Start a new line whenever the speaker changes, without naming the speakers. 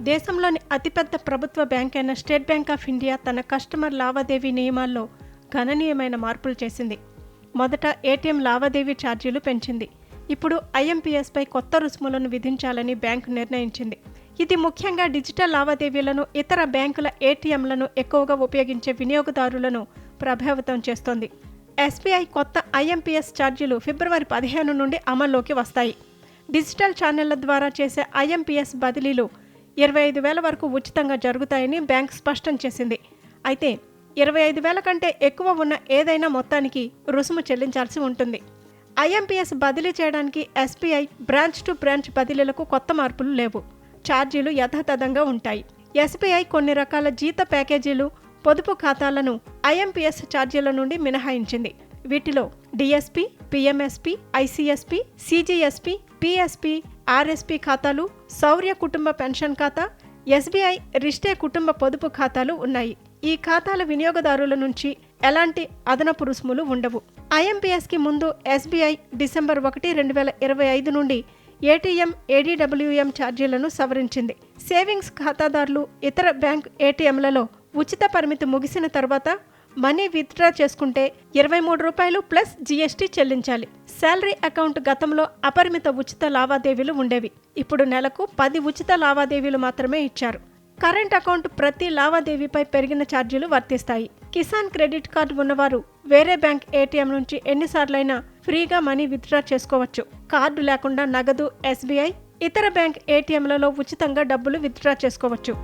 దేశంలోని అతిపెద్ద ప్రభుత్వ బ్యాంక్ అయిన స్టేట్ బ్యాంక్ ఆఫ్ ఇండియా తన కస్టమర్ లావాదేవీ నియమాల్లో గణనీయమైన మార్పులు చేసింది. మొదట ఏటీఎం లావాదేవీ ఛార్జీలు పెంచింది. ఇప్పుడు ఐఎంపీఎస్పై కొత్త రుసుములను విధించాలని బ్యాంకు నిర్ణయించింది. ఇది ముఖ్యంగా డిజిటల్ లావాదేవీలను, ఇతర బ్యాంకుల ఏటీఎంలను ఎక్కువగా ఉపయోగించే వినియోగదారులను ప్రభావితం చేస్తోంది. ఎస్బీఐ కొత్త ఐఎంపీఎస్ ఛార్జీలు ఫిబ్రవరి 15 నుండి అమల్లోకి వస్తాయి. డిజిటల్ ఛానళ్ల ద్వారా చేసే ఐఎంపీఎస్ బదిలీలు 25,000 వరకు ఉచితంగా జరుగుతాయని బ్యాంక్ స్పష్టం చేసింది. అయితే 25,000 కంటే ఎక్కువ ఉన్న ఏదైనా మొత్తానికి రుసుము చెల్లించాల్సి ఉంటుంది. ఐఎంపీఎస్ బదిలీ చేయడానికి ఎస్బీఐ బ్రాంచ్ టు బ్రాంచ్ బదిలీలకు కొత్త మార్పులు లేవు. ఛార్జీలు యథాతథంగా ఉంటాయి. ఎస్బీఐ కొన్ని రకాల జీత ప్యాకేజీలు, పొదుపు ఖాతాలను ఐఎంపీఎస్ ఛార్జీల నుండి మినహాయించింది. వీటిలో డిఎస్పీ, పిఎంఎస్పీ, ఐసీఎస్పీ, సీజీఎస్పీ, పీఎస్పీ, ఆర్ఎస్పీ ఖాతాలు, శౌర్య కుటుంబ పెన్షన్ ఖాతా, ఎస్బీఐ రిష్టే కుటుంబ పొదుపు ఖాతాలు ఉన్నాయి. ఈ ఖాతాల వినియోగదారుల నుంచి ఎలాంటి అదనపు రుసుములు ఉండవు. ఐఎంపీఎస్కి ముందు ఎస్బీఐ డిసెంబర్ 1, 2025 నుండి ఏటీఎం, ఏడీడబ్ల్యూఎం ఛార్జీలను సవరించింది. సేవింగ్స్ ఖాతాదారులు ఇతర బ్యాంక్ ఏటీఎంలలో ఉచిత పరిమితి ముగిసిన తర్వాత మనీ విత్డ్రా చేసుకుంటే ₹23 ప్లస్ జీఎస్టీ చెల్లించాలి. శాలరీ అకౌంట్ గతంలో అపరిమిత ఉచిత లావాదేవీలు ఉండేవి. ఇప్పుడు నెలకు 10 ఉచిత లావాదేవీలు మాత్రమే ఇచ్చారు. కరెంట్ అకౌంట్ ప్రతి లావాదేవీపై పెరిగిన ఛార్జీలు వర్తిస్తాయి. కిసాన్ క్రెడిట్ కార్డు ఉన్నవారు వేరే బ్యాంక్ ఏటీఎం నుంచి ఎన్నిసార్లైనా ఫ్రీగా మనీ విత్డ్రా చేసుకోవచ్చు. కార్డు లేకుండా నగదు, ఎస్బీఐ, ఇతర బ్యాంక్ ఏటీఎంలలో ఉచితంగా డబ్బులు విత్డ్రా చేసుకోవచ్చు.